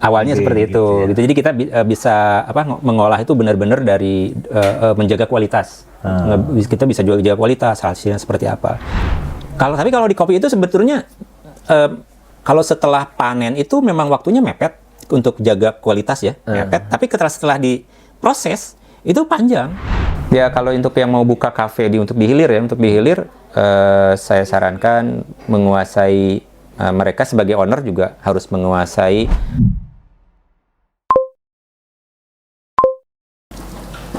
Awalnya seperti itu, gitu ya. gitu. Jadi kita bisa mengolah itu benar-benar dari menjaga kualitas. Kita bisa jual jaga kualitas, hasilnya seperti apa. Tapi kalau di kopi itu sebetulnya kalau setelah panen itu memang waktunya mepet untuk jaga kualitas ya, mepet. Tapi setelah diproses itu panjang. Ya kalau untuk yang mau buka kafe untuk di hilir, saya sarankan menguasai mereka sebagai owner juga harus menguasai.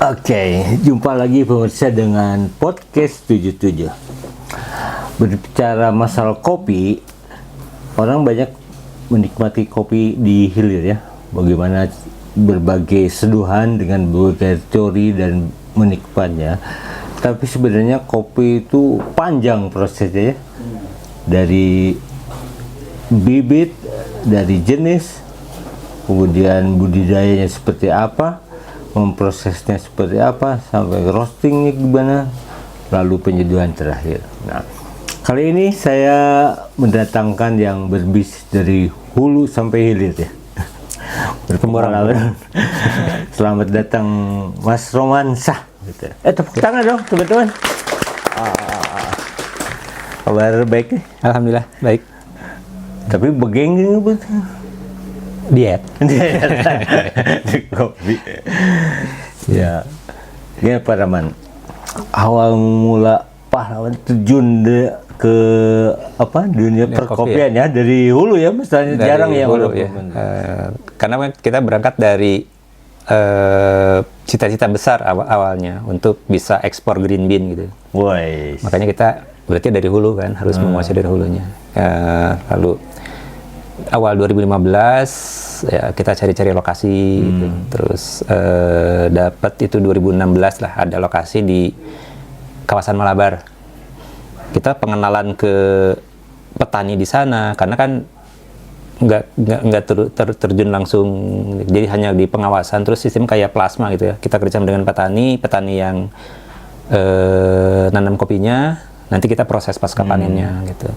Oke, jumpa lagi pemirsa dengan podcast 77. Berbicara masalah kopi, orang banyak menikmati kopi di hilir ya. Bagaimana berbagai seduhan dengan berbagai teori dan menikmatnya. Tapi sebenarnya kopi itu panjang prosesnya ya. Dari bibit, dari jenis, kemudian budidayanya seperti apa, memprosesnya seperti apa, sampai roastingnya gimana, lalu penyeduhan terakhir. Nah, kali ini saya mendatangkan yang berbisnis dari hulu sampai hilir ya. Berpengalaman. Selamat datang Mas Romansyah. Gitu. Tepuk tangan dong teman-teman. Kabar baik nih? Alhamdulillah baik. Tapi begeng betul. Diet. Di kopi. Ya. Gimana Pak Rahman? Awal mula pahlawan terjun ke dunia perkopian ya dari hulu ya, misalnya Dari jarang ya hulu ya. Karena kita berangkat dari cita-cita besar awalnya untuk bisa ekspor green bean gitu. Woi. Makanya kita berarti dari hulu kan, harus menguasai dari hulunya. Lalu awal 2015 ya kita cari-cari lokasi gitu. Terus dapat itu 2016 lah ada lokasi di kawasan Malabar. Kita pengenalan ke petani di sana karena kan nggak terjun langsung, jadi hanya di pengawasan, terus sistem kayak plasma gitu ya. Kita kerja dengan petani yang nanam kopinya, nanti kita proses pasca panennya gitu.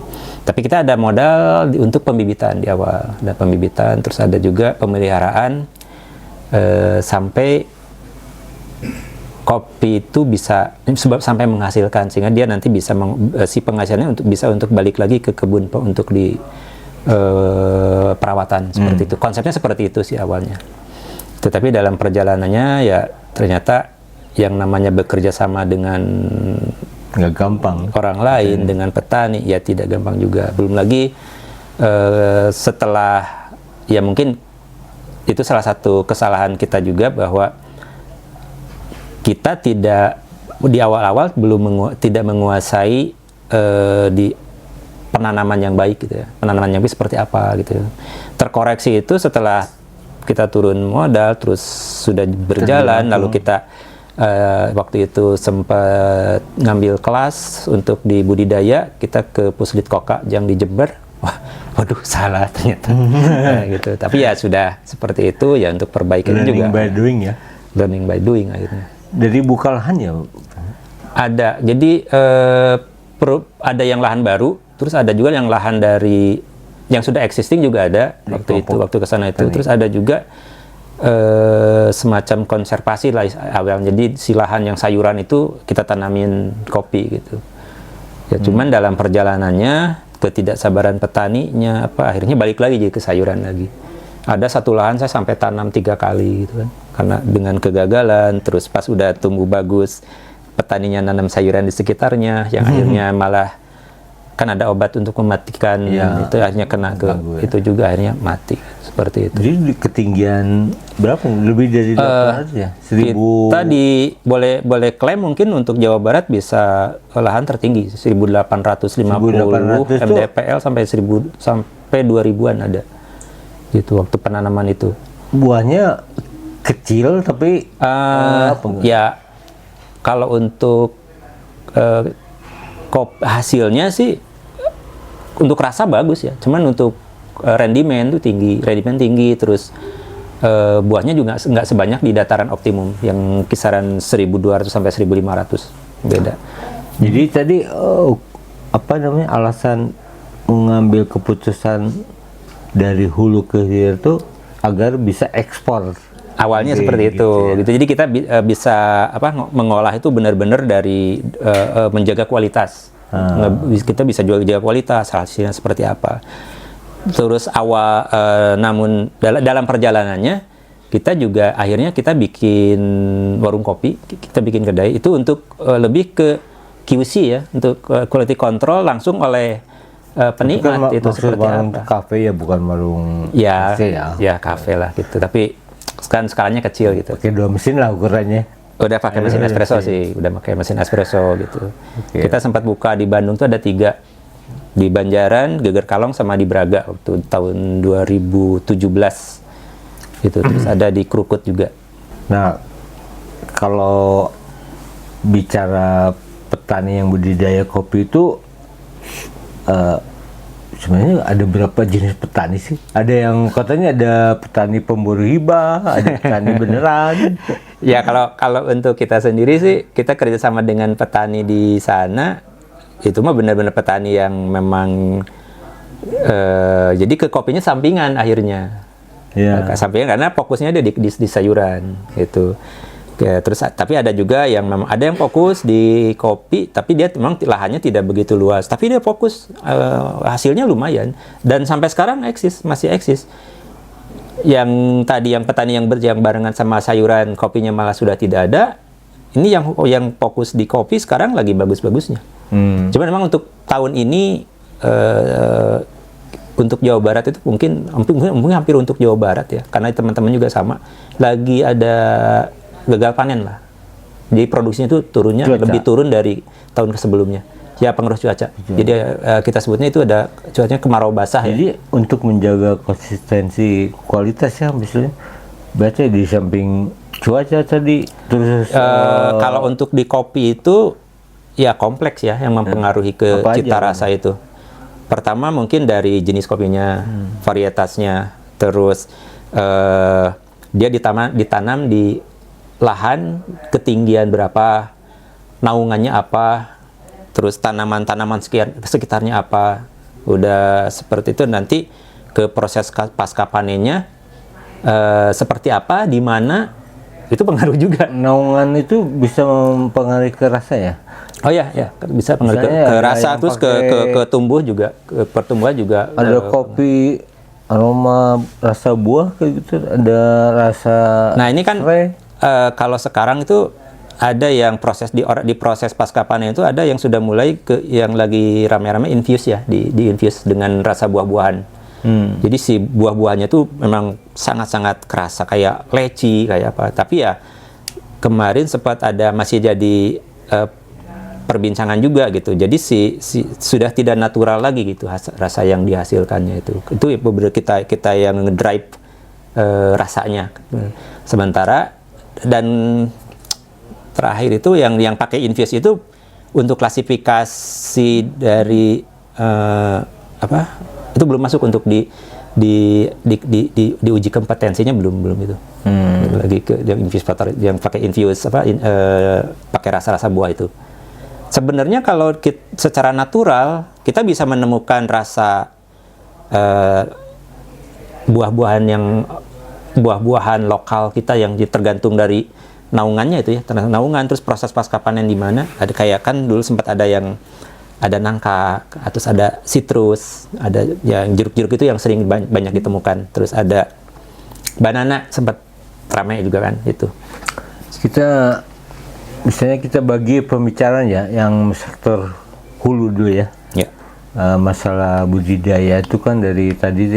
Tapi kita ada modal untuk pembibitan di awal, ada pembibitan, terus ada juga pemeliharaan sampai kopi itu bisa sampai menghasilkan, sehingga dia nanti bisa si penghasilannya bisa untuk balik lagi ke kebun untuk di perawatan seperti itu. Konsepnya seperti itu sih awalnya. Tetapi dalam perjalanannya ya ternyata yang namanya bekerja sama dengan nggak gampang orang lain, dengan petani ya tidak gampang juga. Belum lagi setelah ya mungkin itu salah satu kesalahan kita juga, bahwa kita tidak di awal-awal tidak menguasai di penanaman yang baik gitu ya. Penanaman yang baik seperti apa gitu. Terkoreksi itu setelah kita turun modal, terus sudah berjalan, lalu kita waktu itu sempat ngambil kelas untuk di budidaya, kita ke Puslit Koka yang di Jember. Waduh salah ternyata. Gitu. Tapi ya sudah seperti itu ya, untuk perbaikan juga. Learning by doing ya. Learning by doing akhirnya. Dari buka lahan ya? Ada. Jadi ada yang lahan baru, terus ada juga yang lahan dari yang sudah existing juga ada waktu kesana itu. Terus ada juga semacam konservasi lah awalnya. Jadi si lahan yang sayuran itu kita tanamin kopi gitu. Ya cuman dalam perjalanannya ketidaksabaran petaninya akhirnya balik lagi jadi ke sayuran lagi. Ada satu lahan saya sampai tanam 3 kali gitu kan. Karena dengan kegagalan, terus pas udah tumbuh bagus, petaninya nanam sayuran di sekitarnya, yang akhirnya malah kan ada obat untuk mematikan itu, akhirnya kena ke itu juga, akhirnya mati seperti itu. Jadi di ketinggian berapa? Lebih dari 800 ya? 1000. Kita boleh klaim mungkin untuk Jawa Barat bisa lahan tertinggi 1850 mdpl sampai 2000-an ada. Gitu waktu penanaman itu. Buahnya kecil tapi ya kalau untuk hasilnya sih untuk rasa bagus ya, cuman untuk rendimen tinggi, terus buahnya juga nggak sebanyak di dataran optimum yang kisaran 1200 sampai 1500, beda. Jadi tadi alasan mengambil keputusan dari hulu ke hilir tuh agar bisa ekspor. Awalnya Oke, seperti itu, gitu ya. gitu. Jadi kita bisa mengolah itu benar-benar dari menjaga kualitas. Kita bisa jaga kualitas, hasilnya seperti apa. Terus namun dalam perjalanannya kita juga akhirnya kita bikin warung kopi, kita bikin kedai itu untuk lebih ke QC ya, untuk quality control langsung oleh penikmat itu seperti warung apa. kafe ya, bukan warung Ya, AC ya. ya kafe lah gitu. Tapi kan skalanya kecil gitu. Pakai 2 mesin lah ukurannya. Udah pakai mesin espresso sih, udah pakai mesin espresso gitu. Oke. Kita sempat buka di Bandung tuh ada 3, di Banjaran, Geger Kalong, sama di Braga waktu tahun 2017 gitu. Terus ada di Krukut juga. Nah, kalau bicara petani yang budidaya kopi itu sebenarnya ada berapa jenis petani sih? Ada yang katanya ada petani pemburu hibah, ada petani beneran. Ya kalau untuk kita sendiri sih, kita kerjasama dengan petani di sana, itu mah benar-benar petani yang memang jadi ke kopinya sampingan akhirnya. Ya. Sampingan karena fokusnya ada di sayuran gitu. Ya, terus tapi ada juga yang memang ada yang fokus di kopi, tapi dia memang lahannya tidak begitu luas, tapi dia fokus hasilnya lumayan dan sampai sekarang masih eksis. Yang tadi yang petani yang barengan sama sayuran, kopinya malah sudah tidak ada. Ini yang fokus di kopi sekarang lagi bagus-bagusnya. Cuman memang untuk tahun ini untuk Jawa Barat itu mungkin hampir untuk Jawa Barat ya, karena teman-teman juga sama lagi ada gagal panen lah. Jadi produksinya itu turunnya lebih turun dari tahun sebelumnya. Ya pengaruh cuaca. Jadi kita sebutnya itu ada cuacanya kemarau basah. Jadi untuk menjaga konsistensi kualitas ya, misalnya berarti di samping cuaca tadi terus kalau untuk di kopi itu ya kompleks ya yang mempengaruhi ke cita rasa itu. Pertama mungkin dari jenis kopinya, varietasnya, terus dia ditanam di lahan ketinggian berapa, naungannya apa, terus tanaman-tanaman sekitarnya apa. Udah seperti itu nanti ke proses pasca panennya seperti apa, di mana itu pengaruh juga. Naungan itu bisa mempengaruhi ke rasa ya? Oh ya, bisa pengaruh ke rasa, terus ke tumbuh juga, ke pertumbuhan juga. Ada kopi aroma rasa buah kayak gitu, ada rasa. Nah ini kan kalau sekarang itu ada yang di proses pasca panen itu ada yang sudah mulai yang lagi rame-rame infuse ya, di infuse dengan rasa buah-buahan. Jadi si buah-buahannya tuh memang sangat-sangat kerasa kayak leci kayak apa. Tapi ya kemarin sempat masih jadi perbincangan juga gitu. Jadi sudah tidak natural lagi gitu rasa yang dihasilkannya itu. Itu kita yang ngedrive rasanya. Sementara dan terakhir itu yang pakai infuse itu untuk klasifikasi dari itu belum masuk untuk diuji kompetensinya belum itu. Lagi ke yang pakai infuse pakai rasa-rasa buah itu. Sebenarnya kalau secara natural kita bisa menemukan rasa buah-buahan lokal kita yang tergantung dari naungannya itu ya, naungan, terus proses pasca panen di mana. Ada kayak kan dulu sempat ada nangka, terus ada citrus, ada yang jeruk-jeruk itu yang sering banyak ditemukan. Terus ada banana sempat ramai juga kan itu. Misalnya kita bagi pembicaraan ya, yang sektor hulu dulu ya. Ya. Masalah budidaya itu kan dari tadi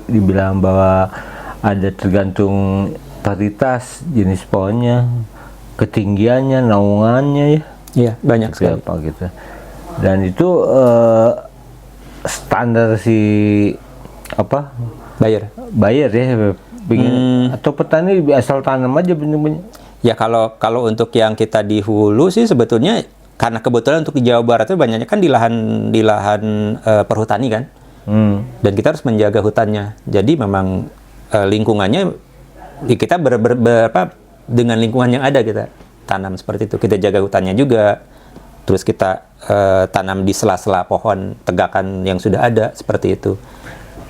dibilang bahwa ada tergantung varietas, jenis pohonnya, ketinggiannya, naungannya ya. Iya, banyak sekali. Apa gitu. Dan itu standar si buyer ya, atau petani asal tanam aja bener-bener. Ya kalau untuk yang kita di hulu sih sebetulnya karena kebetulan untuk di Jawa Barat itu banyaknya kan di lahan perhutani kan. Dan kita harus menjaga hutannya. Jadi memang lingkungannya kita dengan lingkungan yang ada kita tanam seperti itu. Kita jaga hutannya juga. Terus kita tanam di sela-sela pohon tegakan yang sudah ada seperti itu.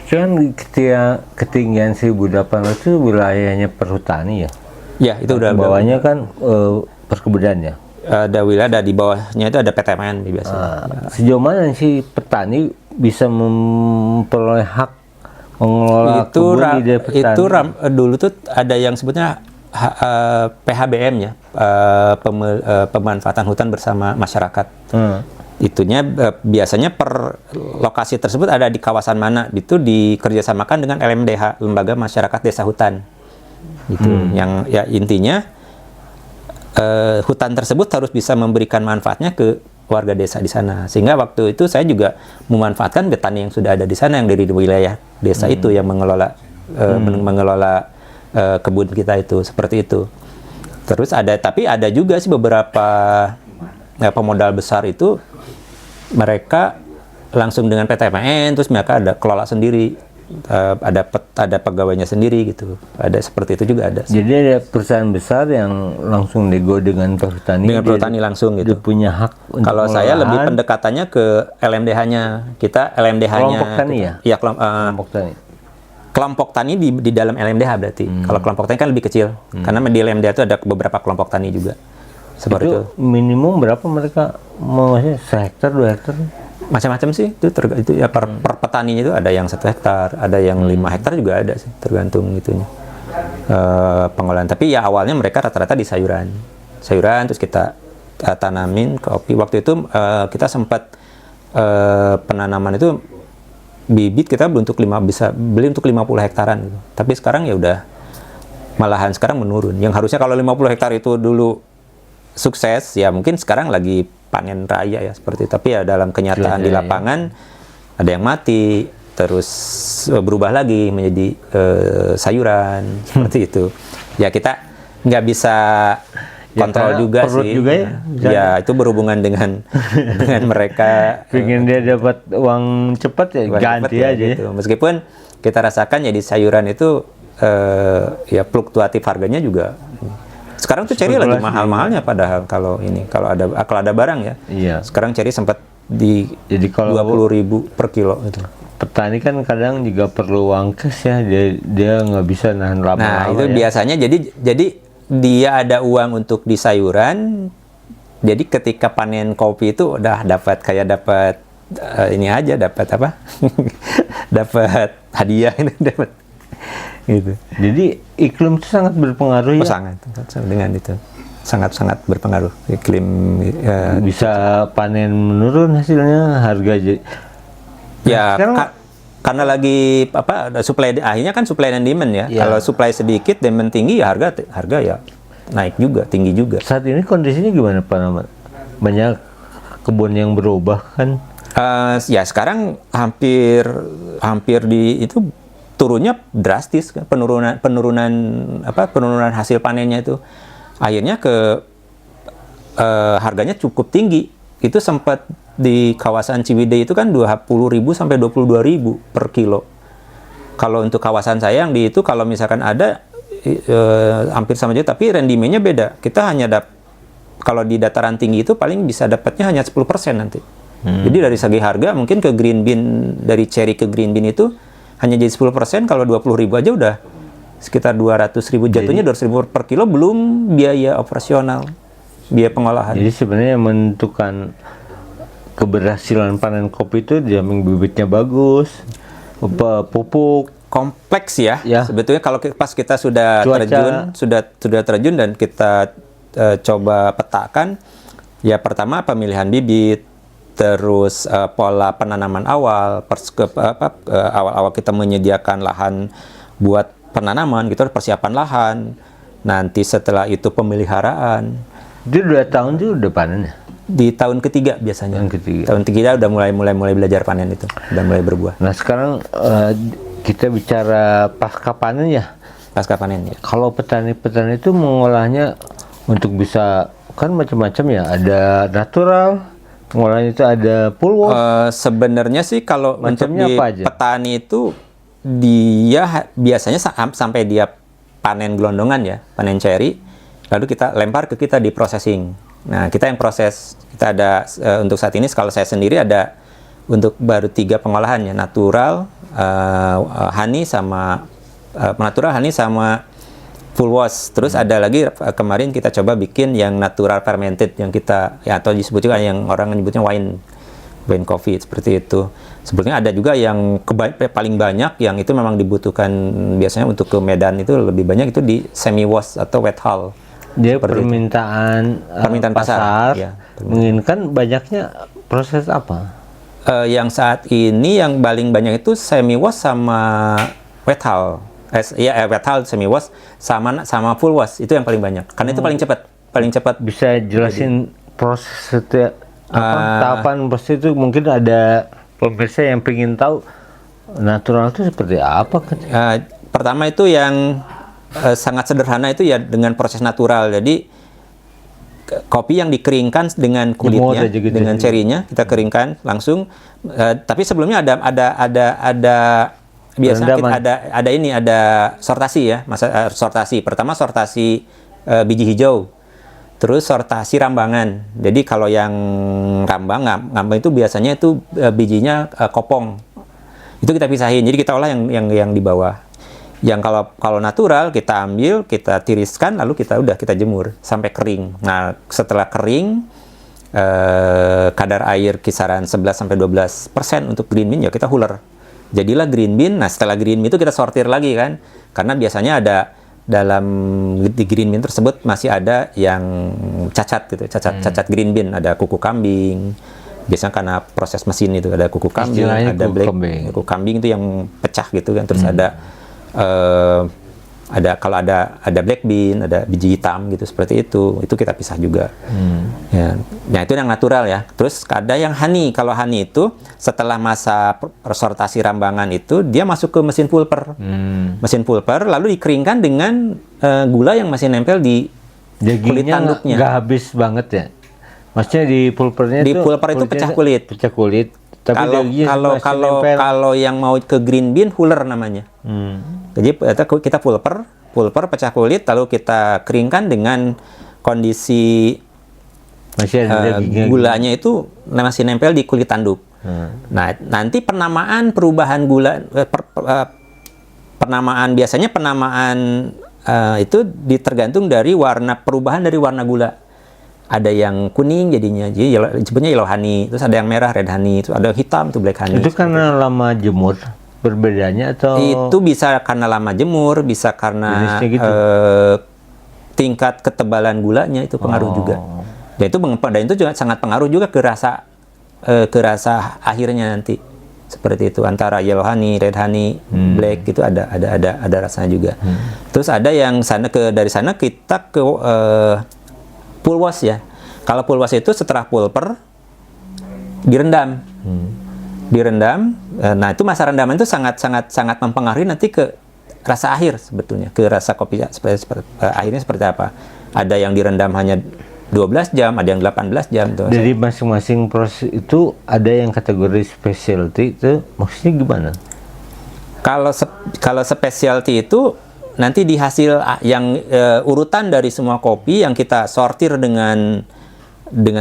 Kan ketinggian 1.800 itu wilayahnya perhutani ya? Ya, itu udah bawahnya kan perkebunan ya? Ada wilayah, di bawahnya itu ada PTMN biasanya. Sejauh mana sih petani bisa memperoleh hak mengelola kebun di daerah petani? Dulu tuh ada yang sebutnya PHBM ya, pemanfaatan hutan bersama masyarakat. Itunya biasanya per lokasi tersebut ada di kawasan mana, itu dikerjasamakan dengan LMDH, Lembaga Masyarakat Desa Hutan. Gitu. Yang ya intinya hutan tersebut harus bisa memberikan manfaatnya ke warga desa di sana. Sehingga waktu itu saya juga memanfaatkan petani yang sudah ada di sana, yang dari wilayah desa itu yang mengelola kebun kita itu, seperti itu. Terus tapi ada juga sih beberapa pemodal besar itu mereka langsung dengan PTMN, terus mereka ada kelola sendiri, ada pegawainya sendiri gitu. Ada seperti itu juga ada. Jadi ada perusahaan besar yang langsung nego dengan perhutani. Dengan perhutani langsung gitu. Dia punya hak untuk kalau saya lebih pendekatannya ke LMDH-nya. Kita LMDH-nya. Kelompok tani ya? Iya, kelompok tani. Kelompok tani di dalam LMDH berarti. Kalau kelompok tani kan lebih kecil. Karena di LMDH itu ada beberapa kelompok tani juga. Seperti itu. Minimum berapa mereka mau, sehektar, 2 hektar? Macam-macam sih itu ya per petaninya itu ada yang 1 hektar, ada yang 5 hektar juga ada sih, tergantung itunya pengolahan. Tapi ya awalnya mereka rata-rata di sayuran terus kita tanamin kopi. Waktu itu kita sempat penanaman itu bibit kita bisa beli untuk 50 hektaran gitu. Tapi sekarang ya udah malahan sekarang menurun. Yang harusnya kalau 50 hektar itu dulu sukses, ya mungkin sekarang lagi panen raya ya seperti itu. Tapi ya dalam kenyataan di lapangan ada yang mati, terus berubah lagi menjadi sayuran seperti itu. Ya kita nggak bisa kontrol juga sih. Juga ya? Ya itu berhubungan dengan mereka. Pengen dia dapat uang cepat ya ganti aja gitu. Meskipun kita rasakan ya di sayuran itu ya fluktuatif harganya juga. Sekarang tuh ceri lagi mahal-mahalnya, padahal kalau ada barang ya. Iya. Sekarang ceri sempat jadi kalau 20.000 per kilo gitu. Petani kan kadang juga perlu uang cash ya, dia nggak bisa nahan lama-lama. Nah itu biasanya jadi dia ada uang untuk di sayuran. Jadi ketika panen kopi itu udah dapat ini aja, dapat apa? dapat hadiah ini dapat. Gitu. Jadi iklim itu sangat berpengaruh ya? Sangat dengan itu sangat berpengaruh iklim. Bisa panen menurun hasilnya, harga ya karena lagi akhirnya kan supply dan demand ya. Kalau supply sedikit, demand tinggi ya harga ya naik juga, tinggi juga. Saat ini kondisinya gimana Pak Rahmat? Banyak kebun yang berubah kan? Ya sekarang hampir di itu turunnya drastis, penurunan hasil panennya itu akhirnya harganya cukup tinggi. Itu sempat di kawasan Ciwidey itu kan 20.000 sampai 22.000 per kilo. Kalau untuk kawasan saya yang di itu kalau misalkan ada hampir sama juga, tapi rendimennya beda. Kita hanya kalau di dataran tinggi itu paling bisa dapatnya hanya 10% nanti. Jadi dari segi harga mungkin ke green bean, dari cherry ke green bean itu hanya jadi 10%. Kalau 20.000 aja udah sekitar 200.000, jatuhnya 200.000 per kilo, belum biaya operasional, biaya pengolahan. Jadi sebenarnya yang menentukan keberhasilan panen kopi itu jamin bibitnya bagus, pupuk, kompleks ya. Sebetulnya kalau pas kita sudah terjun dan kita coba petakan, ya pertama pemilihan bibit, terus pola penanaman awal, awal-awal kita menyediakan lahan buat penanaman, gitu, persiapan lahan. Nanti setelah itu pemeliharaan. Itu 2 tahun itu udah panen ya? Di tahun ketiga biasanya. Tahun ketiga udah mulai belajar panen itu, udah mulai berbuah. Nah sekarang kita bicara pasca panen ya? Pasca panen ya. Kalau petani-petani itu mengolahnya untuk bisa, kan macam-macam ya, ada natural, pengolahan itu ada full wash. Sebenarnya sih kalau untuk di petani itu dia biasanya sampai dia panen gelondongan ya, panen cherry, lalu kita lempar ke kita di processing. Nah kita yang proses, kita ada untuk saat ini kalau saya sendiri ada untuk baru 3 pengolahannya, natural, honey sama full wash. Terus ada lagi kemarin kita coba bikin yang natural fermented yang kita ya, atau disebut juga yang orang menyebutnya wine coffee seperti itu. Sebetulnya ada juga yang paling banyak yang itu memang dibutuhkan biasanya untuk ke Medan itu lebih banyak itu di semi wash atau wet hull. Dia permintaan pasar ya, menginginkan banyaknya proses apa? Yang saat ini yang paling banyak itu semi wash sama wet hull. Wet hull, semi wash sama full wash itu yang paling banyak. Karena itu paling cepat. Bisa jelasin proses setiap tahapan proses itu, mungkin ada pemirsa yang pengen tahu natural itu seperti apa kan? Pertama itu yang sangat sederhana itu ya dengan proses natural. Jadi kopi yang dikeringkan dengan kulitnya, gitu, dengan cerinya kita keringkan langsung. Tapi sebelumnya ada biasanya ada sortasi ya, sortasi. Pertama sortasi biji hijau, terus sortasi rambangan. Jadi kalau yang rambang itu biasanya itu bijinya kopong. Itu kita pisahin. Jadi kita olah yang di bawah. Yang kalau natural kita ambil, kita tiriskan, lalu kita jemur sampai kering. Nah, setelah kering, kadar air kisaran 11-12% untuk green bean ya kita huller. Jadilah green bean. Nah, setelah green bean itu kita sortir lagi kan, karena biasanya ada di green bean tersebut masih ada yang cacat gitu, cacat green bean, ada kuku kambing. Biasanya karena proses mesin itu ada kuku kambing, ada kuku kambing itu yang pecah gitu kan, terus kalau ada black bean, ada biji hitam gitu seperti itu kita pisah juga. Ya. Nah itu yang natural ya. Terus ada yang honey. Kalau honey itu setelah masa sortasi rambangan itu dia masuk ke mesin pulper. Mesin pulper lalu dikeringkan dengan gula yang masih nempel di kulit tanduknya. Nggak habis banget ya. Maksudnya di pulpernya di pulper itu pecah kulit. Tapi kalau yang mau ke green bean huller namanya. Jadi kita pulper pecah kulit lalu kita keringkan dengan kondisi gulanya itu masih nempel di kulit tanduk. Nah, nanti perubahan gula biasanya itu tergantung dari perubahan dari warna gula. Ada yang kuning jadinya, jadi disebutnya yellow honey, terus ada yang merah red honey, terus ada yang hitam itu black honey. Itu karena lama jemur berbedanya atau? Itu bisa karena lama jemur, bisa karena gitu. Tingkat ketebalan gulanya itu pengaruh juga. Dan itu juga sangat pengaruh juga ke rasa akhirnya nanti. Seperti itu antara yellow honey, red honey, black itu ada rasanya juga. Terus ada yang dari sana kita ke full wash ya. Kalau full wash itu setelah pulper direndam. Nah itu masa rendaman itu sangat mempengaruhi nanti ke rasa akhir sebetulnya, ke rasa kopi akhirnya seperti apa. Ada yang direndam hanya 12 jam, ada yang 18 jam. Jadi masing-masing proses itu ada yang kategori specialty itu maksudnya gimana? Kalau specialty itu nanti di hasil yang urutan dari semua kopi yang kita sortir dengan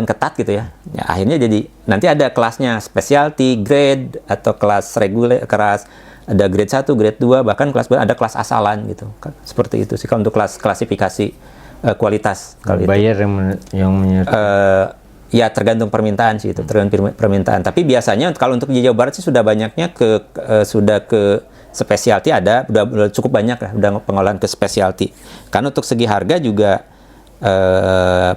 ketat gitu ya. Akhirnya jadi nanti ada kelasnya specialty, grade atau kelas reguler, ada grade 1, grade 2, bahkan ada kelas asalan gitu. Seperti itu sih kalau untuk klasifikasi kualitas. Bayar yang menyertai. Ya tergantung permintaan sih itu, tergantung permintaan. Tapi biasanya kalau untuk di Jawa Barat sih sudah banyaknya sudah ke specialty udah cukup banyak lah udah pengolahan ke specialty. Karena untuk segi harga juga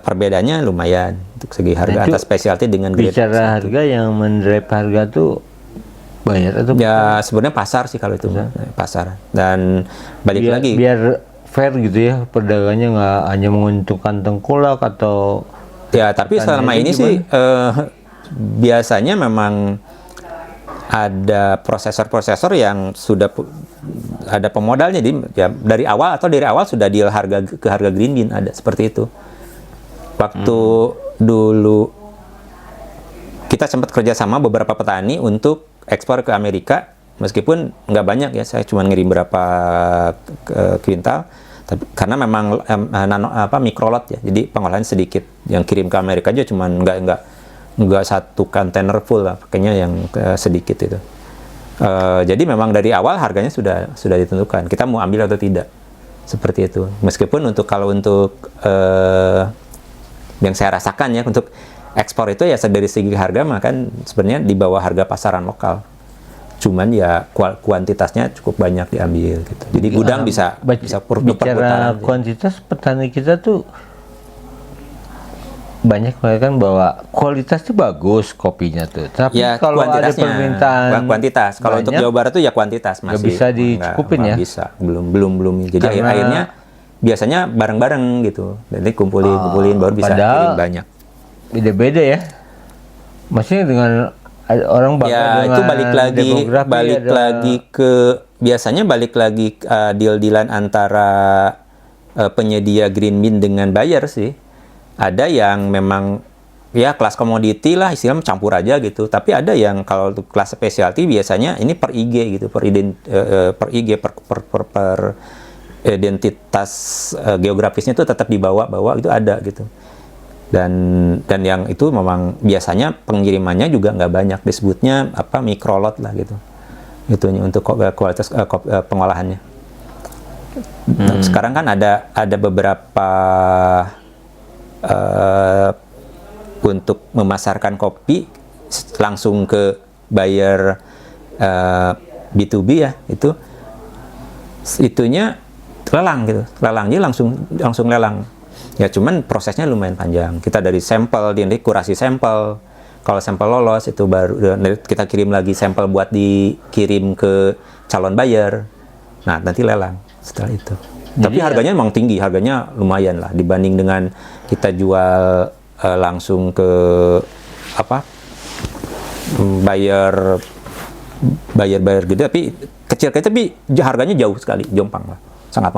perbedaannya lumayan untuk segi harga antara specialty dengan grade. Bicara harga yang mendrive harga tuh bayar atau ya sebenarnya pasar sih kalau itu pasar. Dan balik lagi biar fair gitu ya, pedagangnya nggak hanya menguntungkan tengkulak atau ya. Tapi selama ini sih biasanya memang ada prosesor yang sudah ada pemodalnya, jadi ya dari awal sudah deal harga green bean ada seperti itu. Waktu dulu kita sempat kerjasama beberapa petani untuk ekspor ke Amerika, meskipun nggak banyak ya, saya cuma ngirim berapa kuintal, tapi karena memang mikrolot ya, jadi pengolahan sedikit, yang kirim ke Amerika aja cuma nggak nggak satu kontainer full lah, pakainya yang sedikit itu. Jadi memang dari awal harganya sudah ditentukan, kita mau ambil atau tidak, seperti itu. Meskipun kalau untuk yang saya rasakan ya, untuk ekspor itu ya dari segi harga mah kan sebenarnya di bawah harga pasaran lokal. Cuman ya kuantitasnya cukup banyak diambil gitu. Jadi gudang bisa bicara kuantitas, petani kita tuh banyak mengatakan bahwa kualitas itu bagus kopinya tuh. Tapi ya, kalau ada permintaan kuantitas, kalau untuk Jawa Barat tuh ya kuantitas masih bisa dicukupin ya. Bisa, belum. Jadi akhirnya biasanya bareng-bareng gitu. Jadi kumpulin baru bisa kirim banyak. Beda-beda ya. Maksudnya dengan orang bangga ya, dengan itu biasanya balik lagi deal-dealan antara penyedia green bean dengan buyer sih. Ada yang memang ya kelas komoditi lah, istilahnya campur aja gitu. Tapi ada yang kalau untuk kelas specialty biasanya ini per IG gitu, per identitas geografisnya itu tetap dibawa itu ada gitu. Dan yang itu memang biasanya pengirimannya juga nggak banyak, disebutnya mikrolot lah gitu. Itu untuk kualitas pengolahannya. Sekarang kan ada beberapa untuk memasarkan kopi langsung ke buyer B2B ya, itunya lelang gitu, lelangnya langsung lelang ya. Cuman prosesnya lumayan panjang, kita dari sampel, kurasi sampel, kalau sampel lolos itu baru kita kirim lagi sampel buat dikirim ke calon buyer, nah nanti lelang setelah itu. Tapi harganya memang tinggi, harganya lumayan lah dibanding dengan kita jual langsung ke buyer gitu, tapi kecil tapi harganya jauh sekali, jompang lah, sangat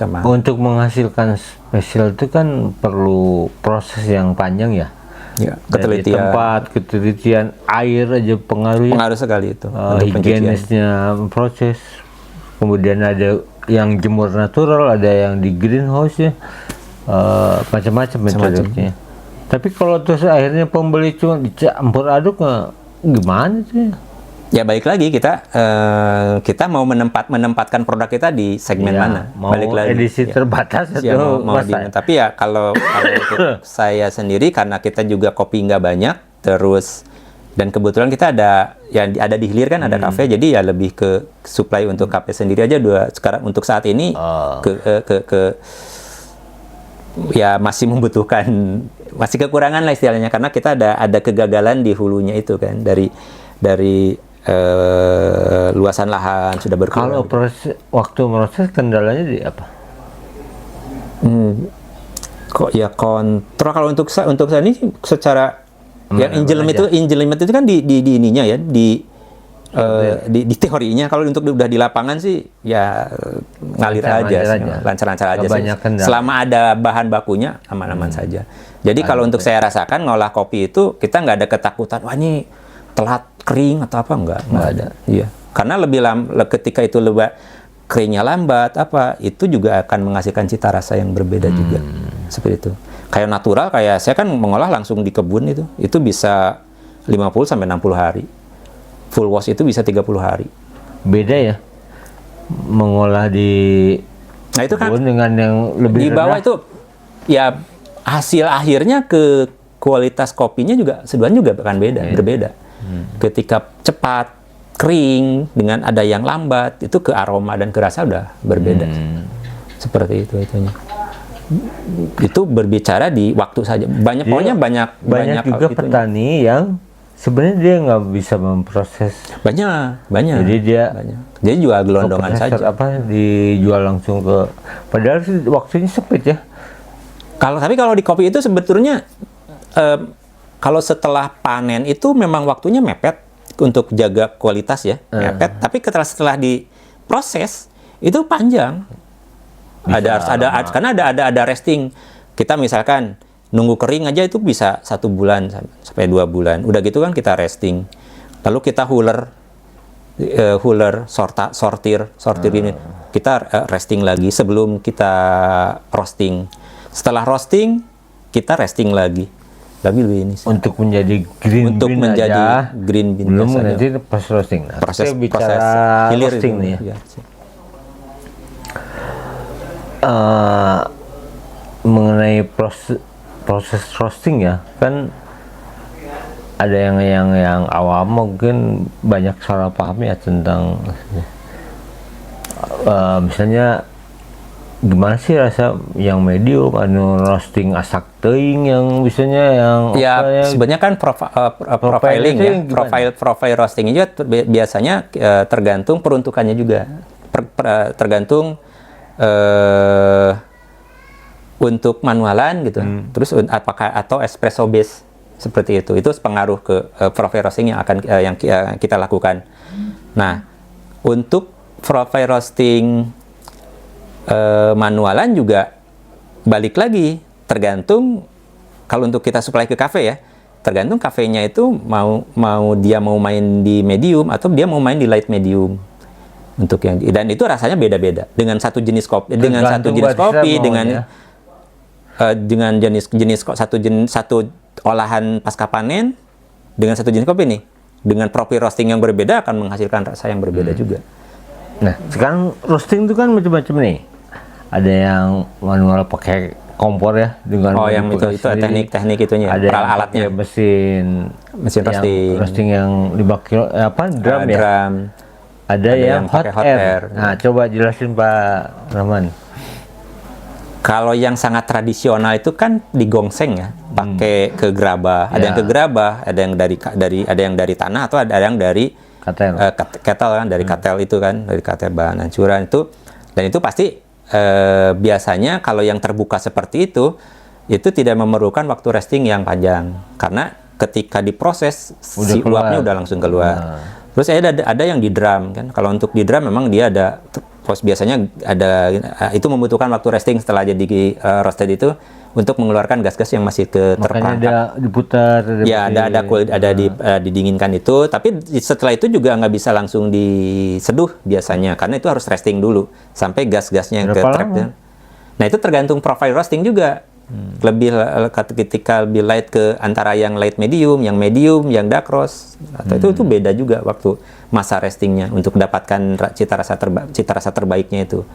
mahal. Untuk menghasilkan spesial itu kan perlu proses yang panjang ya. Ya, ketelitian. Ketelitian air aja pengaruh sekali itu. Higienisnya proses, kemudian ada yang jemur natural, ada yang di greenhouse ya, macam-macam metodenya. Tapi kalau terus akhirnya pembeli cuma dicampur aduk, gimana sih? Ya baik lagi kita mau menempatkan produk kita di segmen mana? Mau balik lagi edisi terbatas atau tapi ya kalau untuk saya sendiri, karena kita juga kopi nggak banyak, terus dan kebetulan kita ada di hilir kan, ada kafe, jadi ya lebih ke supply untuk kafe sendiri aja sekarang untuk saat ini ya masih membutuhkan, masih kekurangan lah istilahnya, karena kita ada kegagalan di hulunya itu kan, dari luasan lahan sudah berkurang. Kalau waktu proses kendalanya di apa? Kok ya kontrol, kalau untuk saya ini secara yang Angel itu kan di ininya ya, di teorinya. Kalau untuk udah di lapangan sih ya ngalir lancar-lancar aja sih. Selama ada bahan bakunya aman-aman saja. Jadi kalau untuk saya rasakan ngolah kopi itu kita nggak ada ketakutan, wah ini telat kering atau apa, nggak ada. Iya. Karena ketika itu keringnya lambat itu juga akan menghasilkan cita rasa yang berbeda juga. Seperti itu. Kayak natural, kayak saya kan mengolah langsung di kebun itu bisa 50 sampai 60 hari. Full wash itu bisa 30 hari. Beda ya? Mengolah di itu kan dengan yang lebih di bawah itu ya hasil akhirnya ke kualitas kopinya juga sebenarnya juga akan berbeda. Ketika cepat kering dengan ada yang lambat, itu ke aroma dan ke rasa udah berbeda. Seperti itunya. Itu berbicara di waktu saja. Banyak juga petani yang sebenarnya dia nggak bisa memproses. Banyak. Jadi Jadi jual gelondongan saja. Dijual langsung ke. Padahal waktunya sempit ya. Tapi kalau di kopi itu sebetulnya kalau setelah panen itu memang waktunya mepet untuk jaga kualitas ya, mepet. Tapi setelah diproses itu panjang. Karena ada resting. Kita misalkan nunggu kering aja itu bisa 1 bulan sampai 2 bulan. Udah gitu kan kita resting. Lalu kita sortir ini. Kita resting lagi sebelum kita roasting. Setelah roasting kita resting lagi. Lebih ini sih. Untuk menjadi green Untuk bean menjadi aja, green bean belum biasanya. nanti proses roasting. Nah, proses kita bicara hilir roasting itu. nih ya. Iya sih. Mengenai proses roasting ya, kan ada yang awam mungkin banyak salah paham ya tentang misalnya gimana sih rasa yang medium, roasting asak teuing yang biasanya yang Ya, apa ya, sebenarnya kan profiling itu ya, yang gimana? profile roasting juga biasanya tergantung peruntukannya juga, tergantung untuk manualan gitu, terus apakah atau espresso base seperti itu pengaruh ke profile roasting yang akan yang kita lakukan. Nah, untuk profile roasting manualan juga balik lagi tergantung, kalau untuk kita supply ke kafe ya, tergantung kafenya itu dia mau main di medium atau dia mau main di light medium. Untuk yang, dan itu rasanya beda-beda dengan satu jenis kopi, dengan satu olahan pasca panen dengan satu jenis kopi nih, dengan profil roasting yang berbeda akan menghasilkan rasa yang berbeda juga. Nah, sekarang roasting itu kan macam-macam nih. Ada yang manual pakai kompor ya dengan yang itu teknik itunya, ada alatnya, mesin roasting yang 5 kilo drum ya. Drum. Ada yang hot air. Nah, coba jelasin Pak Rahman. Kalau yang sangat tradisional itu kan digongseng ya, pakai ke gerabah. Ada yang ke gerabah, ada yang dari tanah atau ada yang dari ketel kan, dari ketel itu kan, dari ketel bahan hancuran itu. Dan itu pasti biasanya kalau yang terbuka seperti itu tidak memerlukan waktu resting yang panjang, karena ketika diproses si uapnya udah langsung keluar. Terus ada yang di drum kan. Kalau untuk di drum memang dia ada biasanya ada itu membutuhkan waktu resting setelah jadi roasted itu untuk mengeluarkan gas-gas yang masih terperangkap. Makanya ada diputar. Ya, didinginkan itu, tapi setelah itu juga nggak bisa langsung diseduh biasanya, karena itu harus resting dulu sampai gas-gasnya yang ke-trap. Nah, itu tergantung profile roasting juga. Ketika lebih light ke antara yang light medium, yang dark roast, atau itu beda juga waktu masa restingnya untuk mendapatkan cita rasa terbaiknya itu.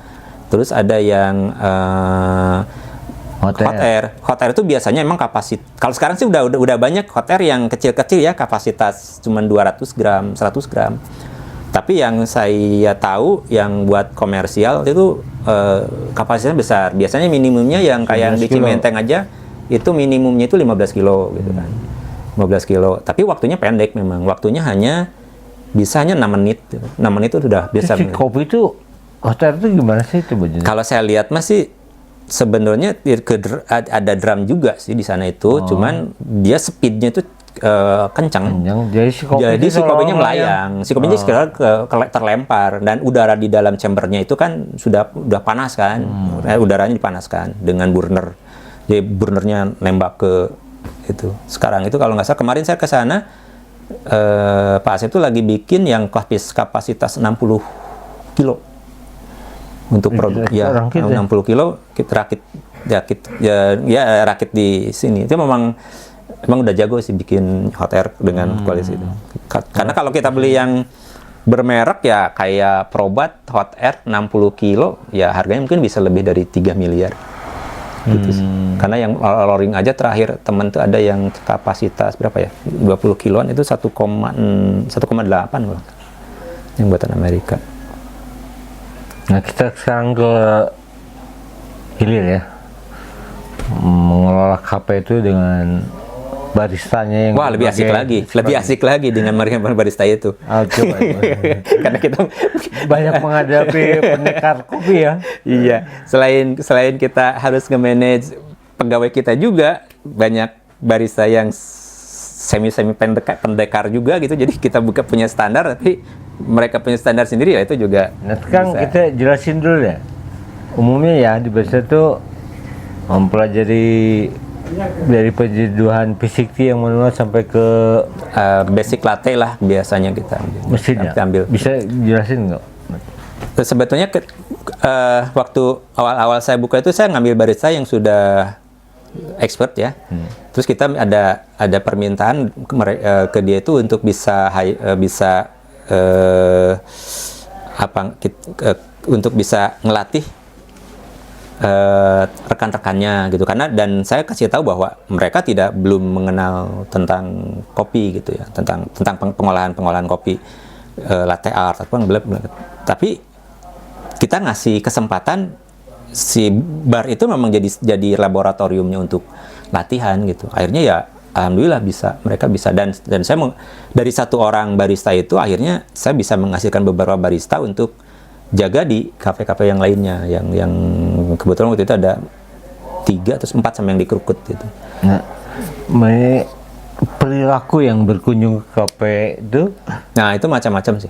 Terus ada yang hot air itu biasanya emang kapasitas, kalau sekarang sih udah banyak hot air yang kecil-kecil ya, kapasitas cuma 200 gram, 100 gram. Tapi yang saya tahu yang buat komersial itu kapasitasnya besar. Biasanya minimumnya yang kayak di Cimenteng aja itu minimumnya itu 15 kilo gitu kan. 15 kilo. Tapi waktunya pendek memang. Waktunya bisa hanya 6 menit. 6 menit itu udah biasa. Kopi itu hot air itu gimana sih itu bajunya? Kalau saya lihat masih sebenarnya ada drum juga sih di sana itu, cuman dia speednya itu kencang. Jadi si kopinya melayang. Si kopinya sekitar terlempar, dan udara di dalam chambernya itu kan sudah panas kan. Udaranya dipanaskan dengan burner. Jadi burnernya nembak ke itu. Sekarang itu kalau nggak salah kemarin saya ke sana, Pak Asep itu lagi bikin yang kapasitas 60 kilo. Untuk produk ya 60 kilo kita rakit di sini. Itu memang udah jago sih bikin hot air dengan kualitas itu. Karena kalau kita beli yang bermerek ya kayak Probat hot air 60 kilo ya harganya mungkin bisa lebih dari 3 miliar. Gitu sih. Karena yang Loring aja terakhir temen tuh ada yang kapasitas berapa ya? 20 kiloan itu 1,8 loh. Yang buatan Amerika. Nah, kita sekarang ke hilir ya. Mengelola kafe itu dengan baristanya yang lebih asik lagi dengan barista itu. Coba. Karena kita banyak menghadapi pendekar kopi ya. Iya, selain kita harus nge-manage pegawai kita juga, banyak barista yang semi pendekar juga gitu. Jadi kita punya standar, tapi mereka punya standar sendiri ya, itu juga. Nah, sekarang kita jelasin dulu ya. Umumnya ya di barista itu mempelajari dari penjeduhan fisik yang manual sampai ke basic latte lah biasanya kita ambil. Bisa jelasin nggak? Sebetulnya waktu awal-awal saya buka itu saya ngambil barista yang sudah expert ya. Terus kita ada permintaan ke dia itu untuk untuk bisa ngelatih rekan-rekannya gitu, karena dan saya kasih tahu bahwa mereka belum mengenal tentang kopi gitu ya, tentang pengolahan kopi, latte art tapi kita ngasih kesempatan si bar itu memang jadi laboratoriumnya untuk latihan gitu. Akhirnya ya alhamdulillah mereka bisa dan saya dari satu orang barista itu akhirnya saya bisa menghasilkan beberapa barista untuk jaga di kafe-kafe yang lainnya, yang kebetulan waktu itu ada 3 atau 4 sama yang dikerukut gitu. Nah, perilaku yang berkunjung ke kafe itu, nah itu macam-macam sih.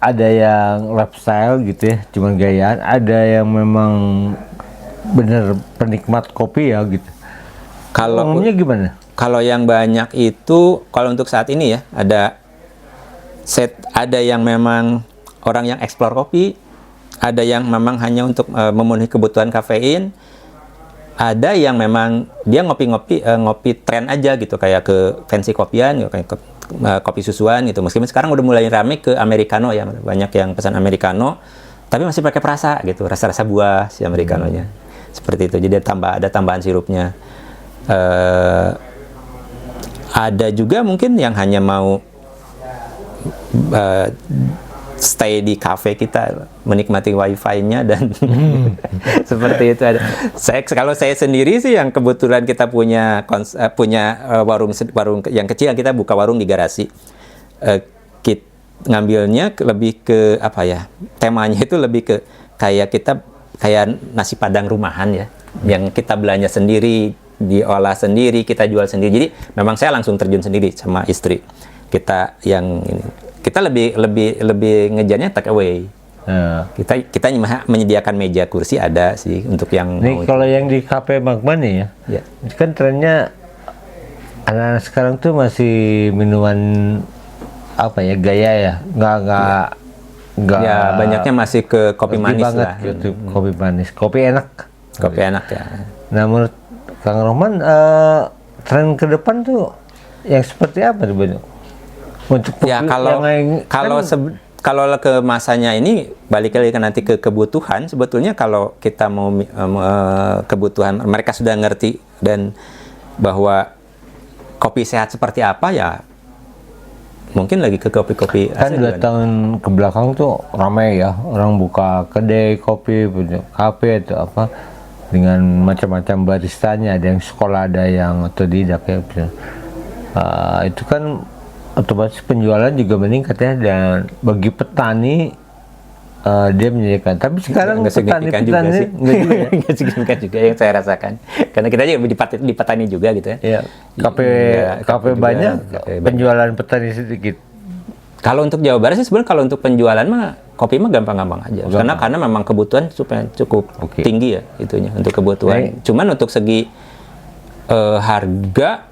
ada yang lifestyle gitu ya, cuman gayaan, ada yang memang bener penikmat kopi ya gitu. Kalau umumnya gimana? Kalau yang banyak itu, kalau untuk saat ini ya, ada yang memang orang yang eksplor kopi, ada yang memang hanya untuk memenuhi kebutuhan kafein, ada yang memang dia ngopi tren aja gitu, kayak ke fancy kopian, kayak ke kopi susuan gitu. Meskipun sekarang udah mulai rame ke americano ya, banyak yang pesan americano, tapi masih pakai perasa gitu, rasa-rasa buah si americanonya. Seperti itu. Jadi ada tambahan sirupnya. Ada juga mungkin yang hanya mau stay di cafe kita, menikmati wifi-nya dan seperti itu ada. Kalau saya sendiri sih yang kebetulan kita punya warung yang kecil, kita buka warung di garasi. Kita ngambilnya lebih ke apa ya? Temanya itu lebih ke kayak nasi padang rumahan ya, yang kita belanja sendiri, diolah sendiri, kita jual sendiri. Jadi memang saya langsung terjun sendiri sama istri. Kita lebih ngejarnya take away. Kita menyediakan meja kursi ada sih untuk yang nih kalau yang di Cafe Magma nih ya. Kan trennya anak-anak sekarang tuh masih minuman apa ya, gaya ya, nggak ya, banyaknya masih ke kopi manis banget lah gitu. Kopi manis, kopi enak ya. Nah menurut Kang Rohman, tren ke depan tuh yang seperti apa tuh Bang? Untuk ya kalau ke masanya ini balik lagi nanti ke kebutuhan. Sebetulnya kalau kita mau kebutuhan mereka sudah ngerti dan bahwa kopi sehat seperti apa ya, mungkin lagi ke kopi-kopi kan 2 tahun ke belakang tuh ramai ya, orang buka kedai kopi, punya kafe atau apa dengan macam-macam baristanya, ada yang sekolah, ada yang otodidak ya. Itu kan otomatis penjualan juga meningkat ya, dan bagi petani dia menyediakan. Tapi sekarang petani nggak signifikan juga yang saya rasakan, karena kita juga di petani juga gitu ya. Ya, kafe banyak, penjualan petani sedikit. Kalau untuk Jawa Barat sih sebenarnya kalau untuk penjualan mah kopi mah gampang-gampang aja. Karena memang kebutuhan cukup tinggi ya itunya untuk kebutuhan. Cuman untuk segi harga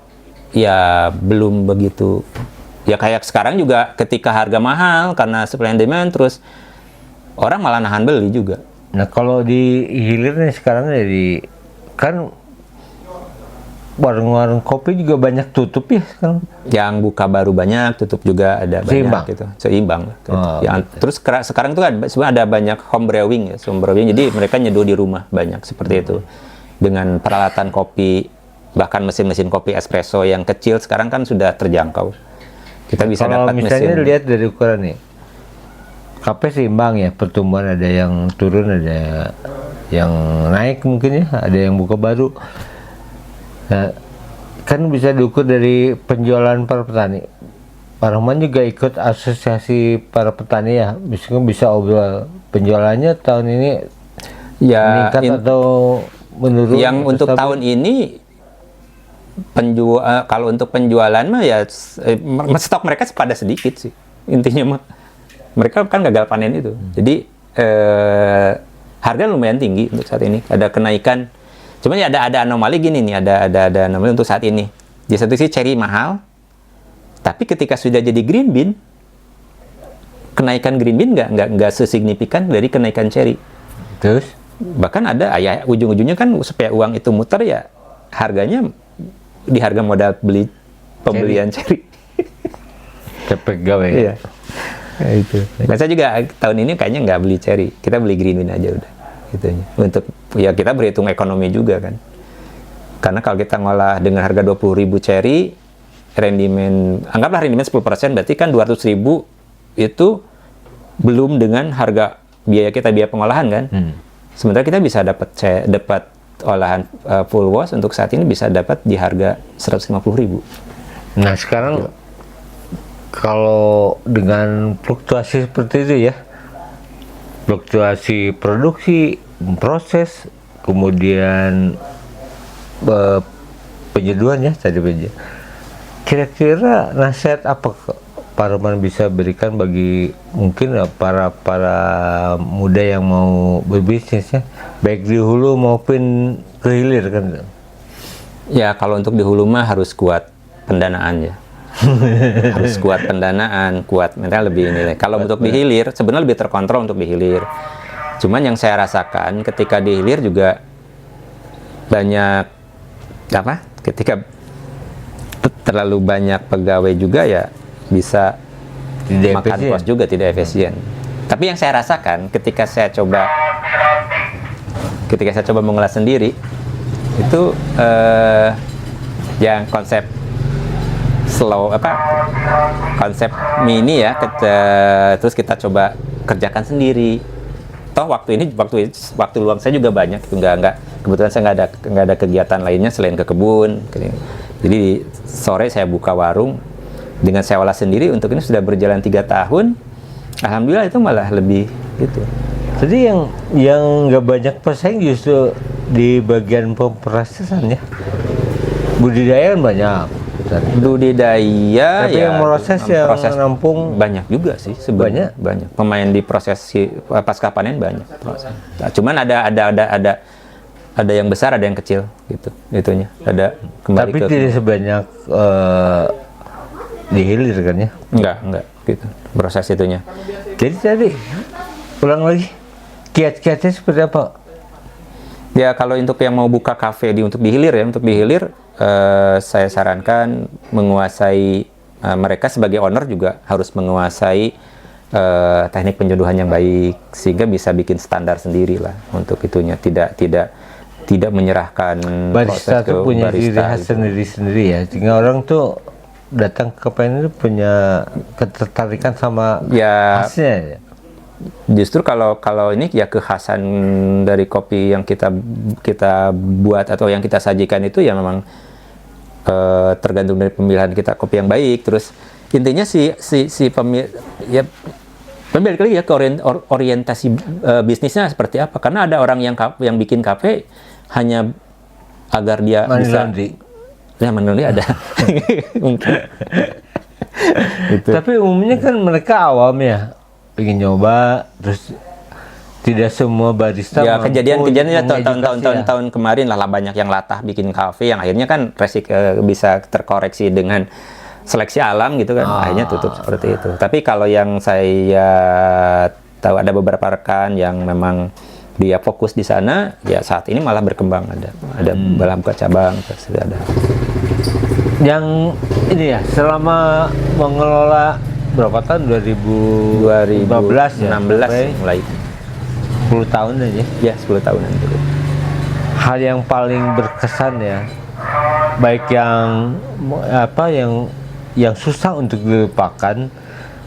ya belum begitu. Ya kayak sekarang juga ketika harga mahal karena supply and demand, terus orang malah nahan beli juga. Nah kalau di hilir nih sekarang jadi kan warung-warung kopi juga banyak tutup ya sekarang. Yang buka baru banyak, tutup juga ada banyak gitu. Seimbang. Gitu. Terus sekarang tuh sebenarnya ada banyak home brewing ya, jadi mereka nyeduh di rumah banyak seperti itu. Dengan peralatan kopi, bahkan mesin-mesin kopi espresso yang kecil sekarang kan sudah terjangkau. Kita bisa dapat mesin. Kalau misalnya lihat dari ukuran nih, kafe seimbang ya, pertumbuhan ada yang turun, ada yang naik mungkin ya, ada yang buka baru. Nah, kan bisa diukur dari penjualan para petani. Pak Rohman juga ikut asosiasi para petani ya, bisa obrol penjualannya tahun ini ya meningkat atau menurun. Yang untuk tahun ini kalau untuk penjualan mah ya stok mereka pada sedikit sih intinya mah, mereka kan gagal panen itu. Jadi harga lumayan tinggi untuk saat ini, ada kenaikan. Cuman ya ada anomali gini nih, ada anomali untuk saat ini. Di satu sisi cherry mahal, tapi ketika sudah jadi green bean, kenaikan green bean nggak sesignifikan dari kenaikan cherry. Terus Bahkan ada ya ujung-ujungnya kan supaya uang itu muter ya harganya di harga modal pembelian cherry. Capek gawe. Iya. Ya, itu. Nah, saya juga tahun ini kayaknya nggak beli cherry, kita beli green bean aja udah. Gitunya. Untuk ya kita berhitung ekonomi juga kan. Karena kalau kita ngolah dengan harga 20.000 cherry, anggaplah rendimen 10%, berarti kan 200.000 itu belum dengan harga biaya pengolahan kan. Sementara kita bisa dapat olahan full wash untuk saat ini bisa dapat di harga 150.000. Nah sekarang kalau dengan fluktuasi seperti itu ya, fluktuasi produksi, proses, kemudian penyeduhan ya tadi aja. Kira-kira nasihat apa Pak Roman bisa berikan bagi mungkin para muda yang mau berbisnis ya, baik di hulu maupun ke hilir kan? Ya kalau untuk di hulu mah harus kuat pendanaan ya. Harus kuat pendanaan, kuat mental lebih nilai. Kalau untuk di hilir sebenarnya lebih terkontrol untuk di hilir. Cuman yang saya rasakan ketika di hilir juga banyak ketika terlalu banyak pegawai juga ya bisa makan kos juga, tidak efisien. Tapi yang saya rasakan ketika saya coba mengolah sendiri itu yang konsep konsep mini ya, terus kita coba kerjakan sendiri. Toh waktu luang saya juga banyak, itu kebetulan saya nggak ada kegiatan lainnya selain ke kebun. Jadi sore saya buka warung dengan saya olah sendiri. Untuk ini sudah berjalan 3 tahun. Alhamdulillah itu malah lebih gitu. Jadi yang nggak banyak pesaing justru di bagian pemprosesan ya. Budidaya kan banyak. Budidaya tapi ya, yang proses nampung banyak juga sih sebenarnya. Banyak pemain di proses pasca panen banyak proses. Nah, cuman ada yang besar, ada yang kecil gitu, itunya. Ada kembali tapi tidak sebanyak di hilir kan ya? Enggak gitu proses itunya. Jadi tadi ulang lagi, kiat-kiatnya seperti apa? Ya kalau untuk yang mau buka kafe untuk di hilir ya, untuk di hilir saya sarankan menguasai mereka sebagai owner juga harus menguasai teknik penjodohan yang baik sehingga bisa bikin standar sendiri lah untuk itunya, tidak menyerahkan barista proses ke punya barista ciri khas sendiri ya, sehingga orang tuh datang ke kafe itu punya ketertarikan sama ya, khasnya ya. Justru kalau ini ya kekhasan dari kopi yang kita buat atau yang kita sajikan itu ya memang tergantung dari pemilihan kita kopi yang baik. Terus intinya si pemilik ya balik lagi ya ke orientasi bisnisnya seperti apa. Karena ada orang yang bikin kafe hanya agar dia bisa money ada mungkin. Gitu. Tapi umumnya kan mereka awam ya, pengen nyoba, terus tidak semua barista ya kejadiannya tahun kemarin lah banyak yang latah bikin kafe yang akhirnya kan bisa terkoreksi dengan seleksi alam gitu kan, akhirnya tutup seperti itu. Tapi kalau yang saya tahu ada beberapa rekan yang memang dia fokus di sana, ya saat ini malah berkembang, ada malah buka cabang, sudah ada. Yang ini ya, selama mengelola berapa tahun? 2015 ya? 16 mulai. 10 tahun aja? Ya, 10 tahunan dulu. Hal yang paling berkesan ya, baik yang susah untuk dilupakan,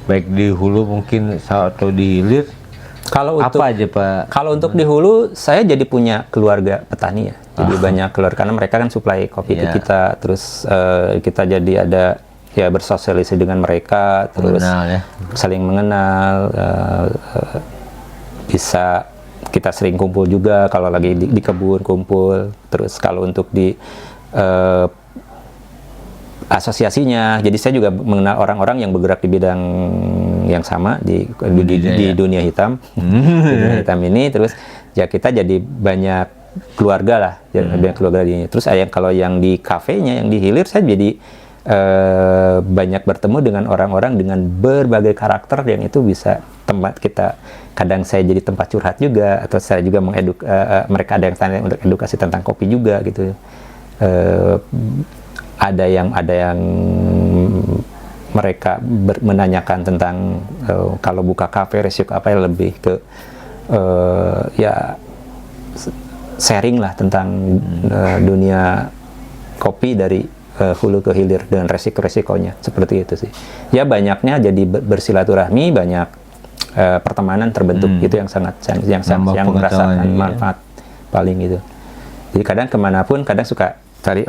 baik di hulu mungkin atau di hilir, apa aja Pak? Kalau untuk di hulu, saya jadi punya keluarga petani ya. Jadi banyak keluarga, karena mereka kan supply kopi ke kita, terus kita jadi ada ya bersosialisasi dengan mereka, terus saling mengenal, bisa kita sering kumpul juga kalau lagi di kebun kumpul. Terus kalau untuk di asosiasinya, jadi saya juga mengenal orang-orang yang bergerak di bidang yang sama di dunia hitam, di dunia hitam ini. Terus ya kita jadi banyak keluarga lah, banyak keluarga di. Terus kalau yang di kafenya, yang di hilir, saya jadi banyak bertemu dengan orang-orang dengan berbagai karakter yang itu bisa tempat kita, kadang saya jadi tempat curhat juga, atau saya juga mereka ada yang tanya untuk edukasi tentang kopi juga gitu. Ada yang mereka menanyakan tentang kalau buka kafe resiko apa, yang lebih ke ya sharing lah tentang dunia kopi dari hulu ke hilir dengan resiko-resikonya, seperti itu sih. Ya banyaknya jadi bersilaturahmi, banyak pertemanan terbentuk, itu yang sangat yang merasakan manfaat paling gitu. Jadi kadang kemanapun, kadang suka cari,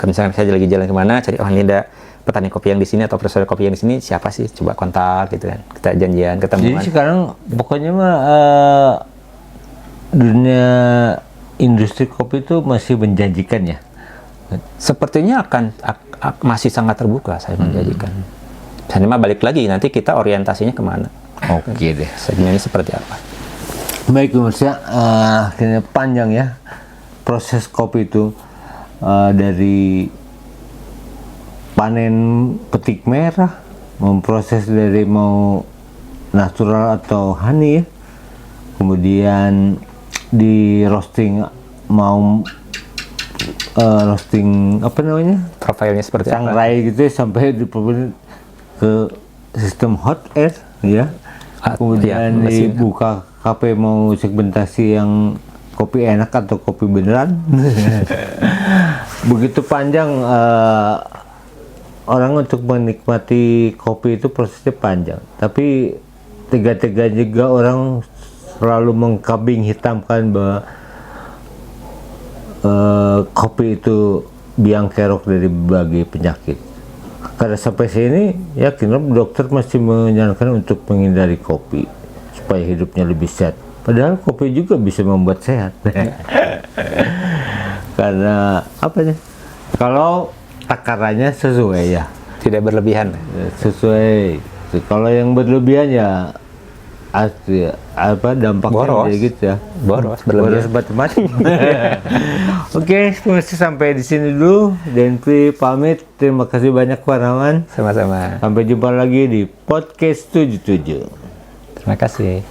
misalnya saya lagi jalan kemana, cari ini ada petani kopi yang di sini atau profesor kopi yang di sini, siapa sih, coba kontak gitu kan, kita janjian ketemuan. Jadi sekarang pokoknya mah dunia industri kopi itu masih menjanjikan ya. Sepertinya masih sangat terbuka, saya menjanjikan. Saya mah balik lagi, nanti kita orientasinya kemana. Oke deh. Segmennya seperti apa. Baik pemirsa, akhirnya panjang ya proses kopi itu, dari panen petik merah, memproses dari mau natural atau honey ya, kemudian di roasting, mau roasting apa namanya, Profilnya seperti apa? sangrai gitu ya, sampai ke sistem hot air ya. Kemudian dibuka kafe mau segmentasi yang kopi enak atau kopi beneran. Begitu panjang, orang untuk menikmati kopi itu prosesnya panjang, tapi tega-tega juga orang selalu mengkambing hitamkan bahwa kopi itu biang kerok dari berbagai penyakit. Karena sampai sini yakin dokter masih menyarankan untuk menghindari kopi supaya hidupnya lebih sehat. Padahal kopi juga bisa membuat sehat. Karena apa ya? Kalau takarannya sesuai ya. Tidak berlebihan. Sesuai. Kalau yang berlebihan ya dampaknya boros gitu ya. Boros macam-macam. Oke, sampai di sini dulu. Denpri pamit. Terima kasih banyak Pak Rahman. Sama-sama. Sampai jumpa lagi di podcast 77. Terima kasih.